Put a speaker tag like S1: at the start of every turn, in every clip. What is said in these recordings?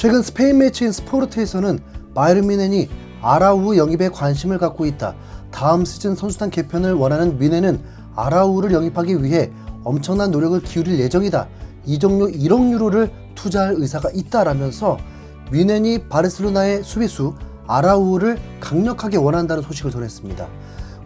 S1: 최근 스페인 매체인 스포르트에서는 바이에른 뮌헨이 아라우흐 영입에 관심을 갖고 있다. 다음 시즌 선수단 개편을 원하는 뮌헨은 아라우흐를 영입하기 위해 엄청난 노력을 기울일 예정이다. 이적료 1억 유로를 투자할 의사가 있다라면서 뮌헨이 바르셀로나의 수비수 아라우흐를 강력하게 원한다는 소식을 전했습니다.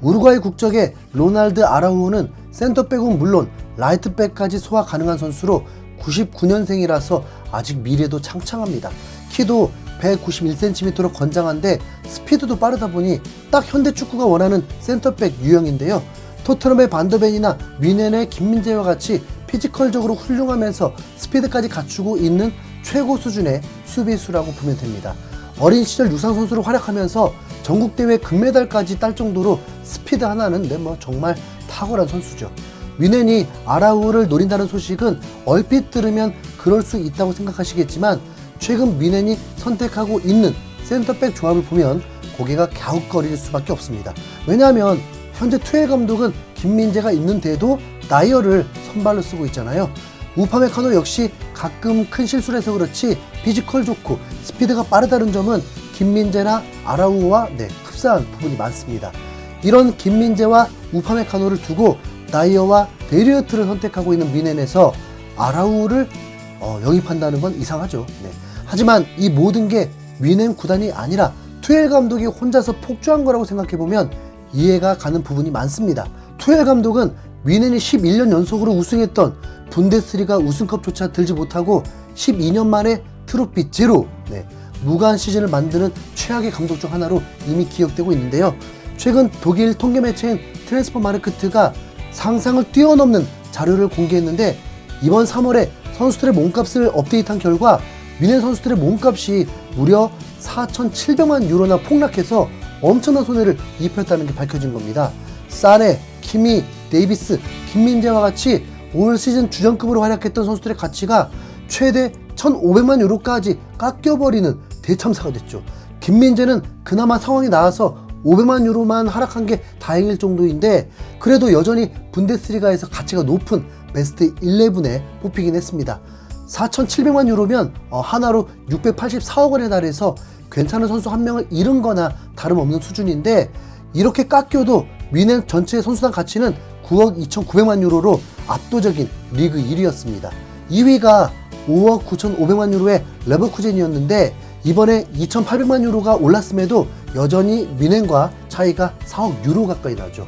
S1: 우루과이 국적의 로날드 아라우흐는 센터백은 물론 라이트백까지 소화 가능한 선수로 99년생이라서 아직 미래도 창창합니다. 키도 191cm로 건장한데 스피드도 빠르다 보니 딱 현대축구가 원하는 센터백 유형인데요. 토트넘의 반더벤이나 뮌헨의 김민재와 같이 피지컬적으로 훌륭하면서 스피드까지 갖추고 있는 최고 수준의 수비수라고 보면 됩니다. 어린 시절 유상 선수로 활약하면서 전국대회 금메달까지 딸 정도로 스피드 하나는 정말 탁월한 선수죠. 뮌헨이 아라우흐를 노린다는 소식은 얼핏 들으면 그럴 수 있다고 생각하시겠지만 최근 뮌헨이 선택하고 있는 센터백 조합을 보면 고개가 갸웃거릴 수밖에 없습니다. 왜냐하면 현재 투엘 감독은 김민재가 있는데도 나이어를 선발로 쓰고 있잖아요. 우파메카노 역시 가끔 큰 실수를 해서 그렇지 피지컬 좋고 스피드가 빠르다는 점은 김민재나 아라우흐와 흡사한 부분이 많습니다. 이런 김민재와 우파메카노를 두고 나이어와 데리어트를 선택하고 있는 뮌헨에서 아라우흐를 영입한다는 건 이상하죠. 하지만 이 모든 게 뮌헨 구단이 아니라 투엘 감독이 혼자서 폭주한 거라고 생각해보면 이해가 가는 부분이 많습니다. 투엘 감독은 뮌헨이 11년 연속으로 우승했던 분데스리가 우승컵조차 들지 못하고 12년 만에 트로피 제로, 무관 시즌을 만드는 최악의 감독 중 하나로 이미 기억되고 있는데요. 최근 독일 통계 매체인 트랜스퍼마르크트가 상상을 뛰어넘는 자료를 공개했는데 이번 3월에 선수들의 몸값을 업데이트한 결과 뮌헨 선수들의 몸값이 무려 4,700만 유로나 폭락해서 엄청난 손해를 입혔다는 게 밝혀진 겁니다. 사네, 키미, 데이비스, 김민재와 같이 올 시즌 주전급으로 활약했던 선수들의 가치가 최대 1,500만 유로까지 깎여버리는 대참사가 됐죠. 김민재는 그나마 상황이 나아서 500만 유로만 하락한 게 다행일 정도인데 그래도 여전히 분데스리가에서 가치가 높은 베스트 11에 뽑히긴 했습니다. 4,700만 유로면 하나로 684억 원에 달해서 괜찮은 선수 한 명을 잃은 거나 다름없는 수준인데 이렇게 깎여도 뮌헨 전체 선수단 가치는 9억 2,900만 유로로 압도적인 리그 1위였습니다. 2위가 5억 9,500만 유로의 레버쿠젠이었는데 이번에 2,800만 유로가 올랐음에도 여전히 뮌헨과 차이가 4억 유로 가까이 나죠.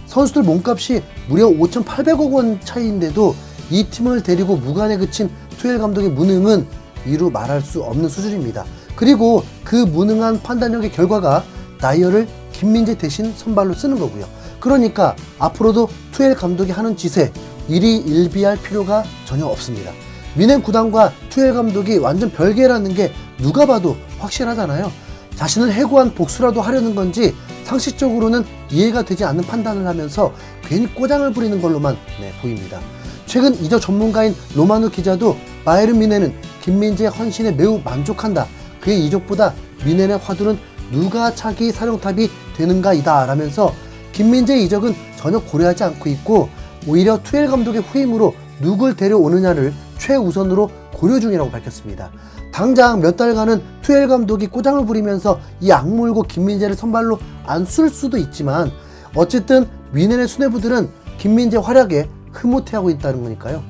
S1: 선수들 몸값이 무려 5,800억 원 차이인데도 이 팀을 데리고 무관에 그친 투엘 감독의 무능은 이루 말할 수 없는 수준입니다. 그리고 그 무능한 판단력의 결과가 나이어를 김민재 대신 선발로 쓰는 거고요. 그러니까 앞으로도 투엘 감독이 하는 짓에 일희일비할 필요가 전혀 없습니다. 뮌헨 구단과 투엘 감독이 완전 별개라는 게 누가 봐도 확실하잖아요. 자신을 해고한 복수라도 하려는 건지 상식적으로는 이해가 되지 않는 판단을 하면서 괜히 꼬장을 부리는 걸로만 보입니다. 최근 이적 전문가인 로마누 기자도 바이에른 뮌헨은 김민재의 헌신에 매우 만족한다. 그의 이적보다 뮌헨의 화두는 누가 차기 사령탑이 되는가이다 라면서 김민재의 이적은 전혀 고려하지 않고 있고 오히려 투엘 감독의 후임으로 누굴 데려오느냐를 최우선으로 고려 중이라고 밝혔습니다. 당장 몇 달간은 투엘 감독이 꼬장을 부리면서 이 악물고 김민재를 선발로 안 쓸 수도 있지만 어쨌든 뮌헨의 수뇌부들은 김민재 활약에 흐뭇해하고 있다는 거니까요.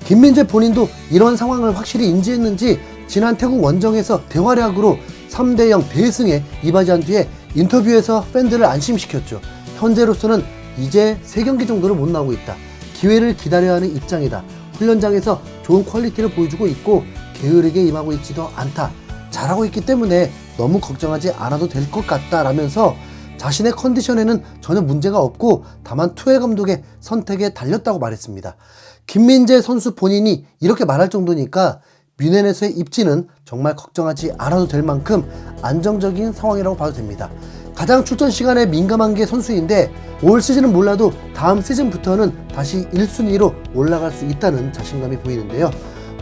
S1: 김민재 본인도 이런 상황을 확실히 인지했는지 지난 태국 원정에서 대활약으로 3대0 대승에 이바지한 뒤에 인터뷰에서 팬들을 안심시켰죠. 현재로서는 이제 3경기 정도를 못 나오고 있다. 기회를 기다려야 하는 입장이다. 훈련장에서 좋은 퀄리티를 보여주고 있고 게으르게 임하고 있지도 않다. 잘하고 있기 때문에 너무 걱정하지 않아도 될 것 같다 라면서 자신의 컨디션에는 전혀 문제가 없고 다만 투엘 감독의 선택에 달렸다고 말했습니다. 김민재 선수 본인이 이렇게 말할 정도니까 뮌헨에서의 입지는 정말 걱정하지 않아도 될 만큼 안정적인 상황이라고 봐도 됩니다. 가장 출전 시간에 민감한 게 선수인데 올 시즌은 몰라도 다음 시즌부터는 다시 1순위로 올라갈 수 있다는 자신감이 보이는데요.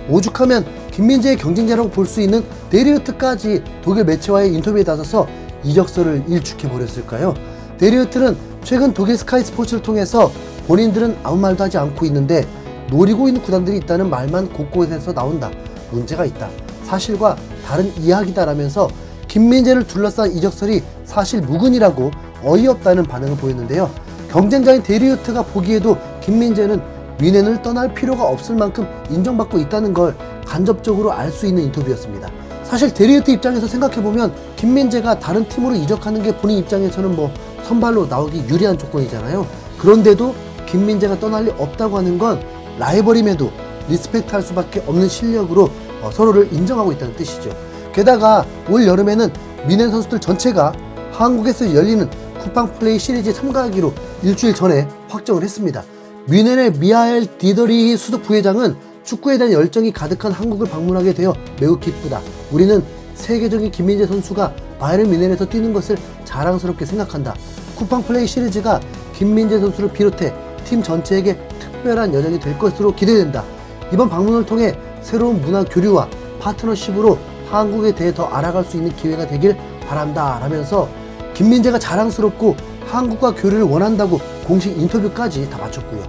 S1: 오죽하면 김민재의 경쟁자라고 볼 수 있는 데리어트까지 독일 매체와의 인터뷰에 나서서 이적설을 일축해버렸을까요? 데리어트는 최근 독일 스카이 스포츠를 통해서 본인들은 아무 말도 하지 않고 있는데 노리고 있는 구단들이 있다는 말만 곳곳에서 나온다. 문제가 있다. 사실과 다른 이야기다라면서 김민재를 둘러싼 이적설이 사실 무근이라고 어이없다는 반응을 보였는데요. 경쟁자인 데리우트가 보기에도 김민재는 뮌헨을 떠날 필요가 없을 만큼 인정받고 있다는 걸 간접적으로 알 수 있는 인터뷰였습니다. 사실 데리우트 입장에서 생각해보면 김민재가 다른 팀으로 이적하는 게 본인 입장에서는 뭐 선발로 나오기 유리한 조건이잖아요. 그런데도 김민재가 떠날 리 없다고 하는 건 라이벌임에도 리스펙트할 수밖에 없는 실력으로 서로를 인정하고 있다는 뜻이죠. 게다가 올 여름에는 뮌헨 선수들 전체가 한국에서 열리는 쿠팡 플레이 시리즈에 참가하기로 일주일 전에 확정을 했습니다. 뮌헨의 미하엘 디더리 수석 부회장은 축구에 대한 열정이 가득한 한국을 방문하게 되어 매우 기쁘다. 우리는 세계적인 김민재 선수가 바이에른 뮌헨에서 뛰는 것을 자랑스럽게 생각한다. 쿠팡 플레이 시리즈가 김민재 선수를 비롯해 팀 전체에게 특별한 여정이 될 것으로 기대된다. 이번 방문을 통해 새로운 문화 교류와 파트너십으로 한국에 대해 더 알아갈 수 있는 기회가 되길 바란다 라면서 김민재가 자랑스럽고 한국과 교류를 원한다고 공식 인터뷰까지 다 마쳤고요.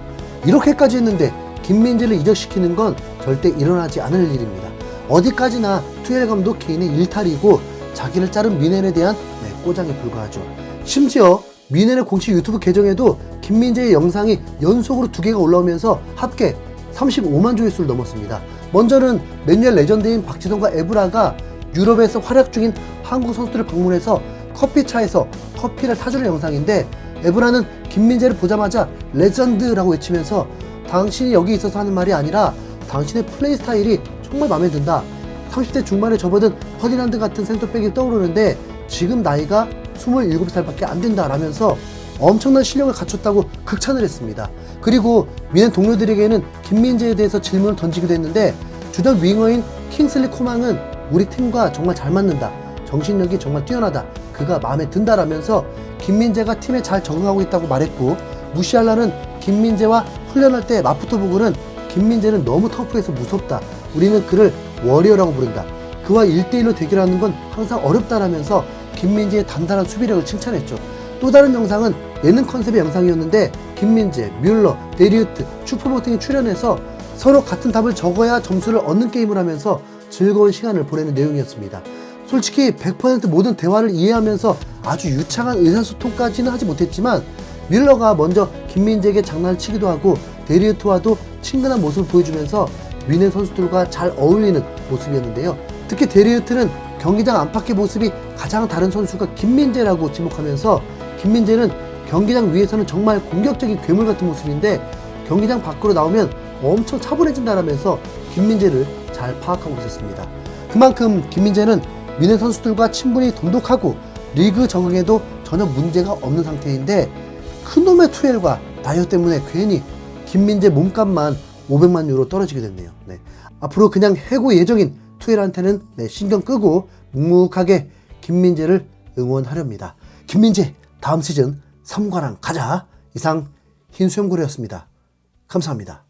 S1: 이렇게까지 했는데 김민재를 이적시키는 건 절대 일어나지 않을 일입니다. 어디까지나 투엘 감독 개인의 일탈이고 자기를 자른 뮌헨에 대한 꼬장에 불과하죠. 심지어 뮌헨의 공식 유튜브 계정에도 김민재의 영상이 연속으로 2개가 올라오면서 합계 35만 조회수를 넘었습니다. 먼저는 맨유의 레전드인 박지성과 에브라가 유럽에서 활약 중인 한국 선수들을 방문해서 커피차에서 커피를 타주는 영상인데, 에브라는 김민재를 보자마자 레전드라고 외치면서 당신이 여기 있어서 하는 말이 아니라 당신의 플레이 스타일이 정말 마음에 든다. 30대 중반에 접어든 퍼디난드 같은 센터백이 떠오르는데 지금 나이가 27살밖에 안 된다 라면서 엄청난 실력을 갖췄다고 극찬을 했습니다. 그리고 뮌헨 동료들에게는 김민재에 대해서 질문을 던지기도 했는데, 주전 윙어인 킹슬리 코망은 우리 팀과 정말 잘 맞는다. 정신력이 정말 뛰어나다. 그가 마음에 든다라면서 김민재가 팀에 잘 적응하고 있다고 말했고, 무시알라는 김민재와 훈련할 때 마푸토 보고는 김민재는 너무 터프해서 무섭다. 우리는 그를 워리어라고 부른다. 그와 1대1로 대결하는 건 항상 어렵다라면서 김민재의 단단한 수비력을 칭찬했죠. 또 다른 영상은 예능 컨셉의 영상이었는데 김민재, 뮬러, 데리우트, 슈퍼보팅이 출연해서 서로 같은 답을 적어야 점수를 얻는 게임을 하면서 즐거운 시간을 보내는 내용이었습니다. 솔직히 100% 모든 대화를 이해하면서 아주 유창한 의사소통까지는 하지 못했지만 뮬러가 먼저 김민재에게 장난을 치기도 하고 데리우트와도 친근한 모습을 보여주면서 뮌헨 선수들과 잘 어울리는 모습이었는데요. 특히 데리우트는 경기장 안팎의 모습이 가장 다른 선수가 김민재라고 지목하면서 김민재는 경기장 위에서는 정말 공격적인 괴물 같은 모습인데 경기장 밖으로 나오면 엄청 차분해진다라면서 김민재를 잘 파악하고 있었습니다. 그만큼 김민재는 뮌헨 선수들과 친분이 돈독하고 리그 적응에도 전혀 문제가 없는 상태인데 큰놈의 투엘과 나이어 때문에 괜히 김민재 몸값만 500만 유로 떨어지게 됐네요. 앞으로 그냥 해고 예정인 투엘한테는 신경 끄고 묵묵하게 김민재를 응원하렵니다. 김민재 다음 시즌 3관왕 가자. 이상 흰수염고래였습니다. 감사합니다.